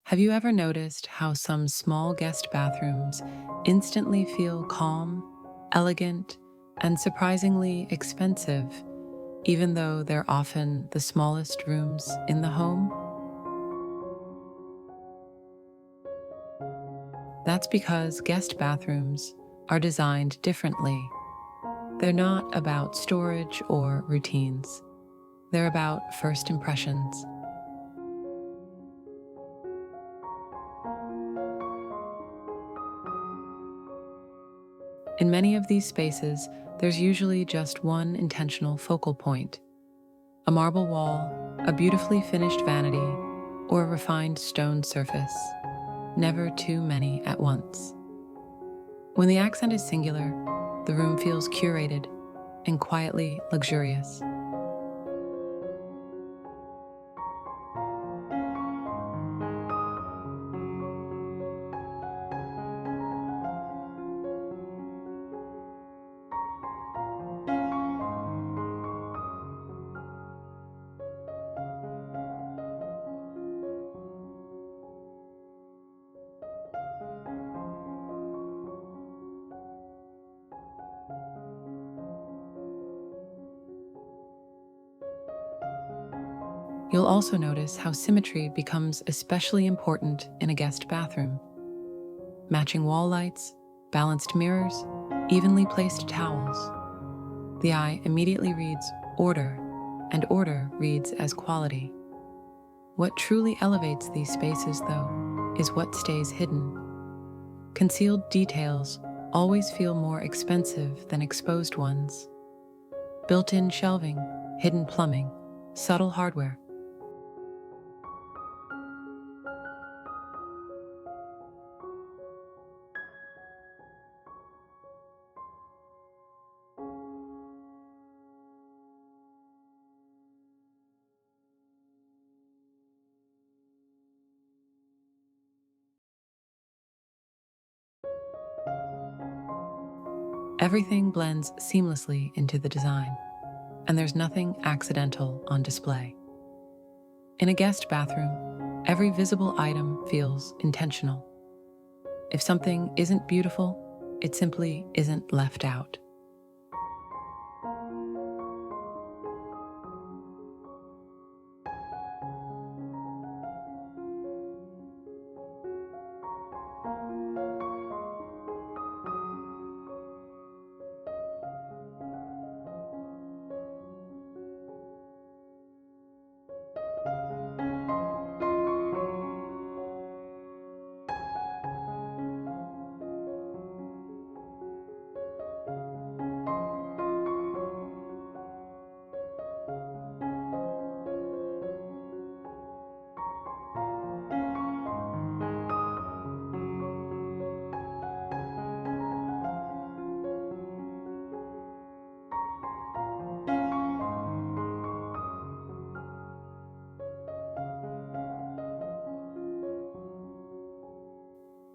Have you ever noticed how some small guest bathrooms instantly feel calm, elegant, and surprisingly expensive, even though they're often the smallest rooms in the home? That's because guest bathrooms are designed differently. They're not about storage or routines, they're about first impressions. In many of these spaces, there's usually just one intentional focal point: a marble wall, a beautifully finished vanity, or a refined stone surface. Never too many at once. When the accent is singular, the room feels curated and quietly luxurious. You'll also notice how symmetry becomes especially important in a guest bathroom. Matching wall lights, balanced mirrors, evenly placed towels. The eye immediately reads order, and order reads as quality. What truly elevates these spaces, though, is what stays hidden. Concealed details always feel more expensive than exposed ones. Built-in shelving, hidden plumbing, subtle hardware. Everything blends seamlessly into the design, and there's nothing accidental on display. In a guest bathroom, every visible item feels intentional. If something isn't beautiful, it simply isn't left out.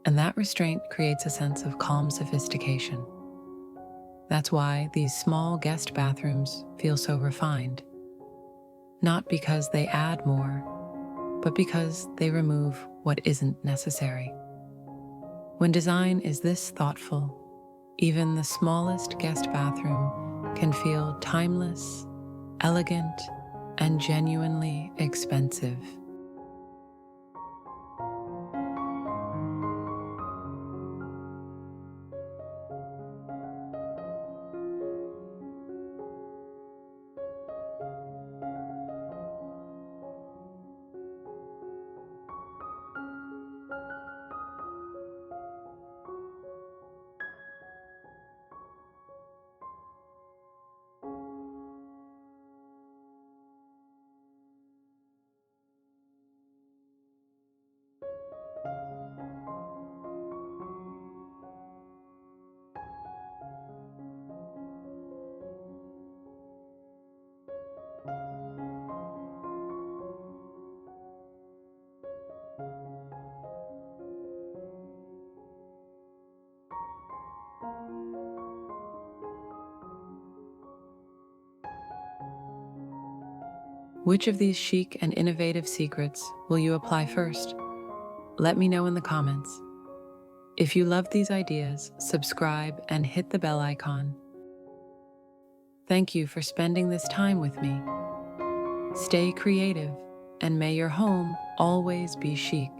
And that restraint creates a sense of calm sophistication. That's why these small guest bathrooms feel so refined. Not because they add more, but because they remove what isn't necessary. When design is this thoughtful, even the smallest guest bathroom can feel timeless, elegant, and genuinely expensive. Which of these chic and innovative secrets will you apply first? Let me know in the comments. If you love these ideas, subscribe and hit the bell icon. Thank you for spending this time with me. Stay creative, and may your home always be chic.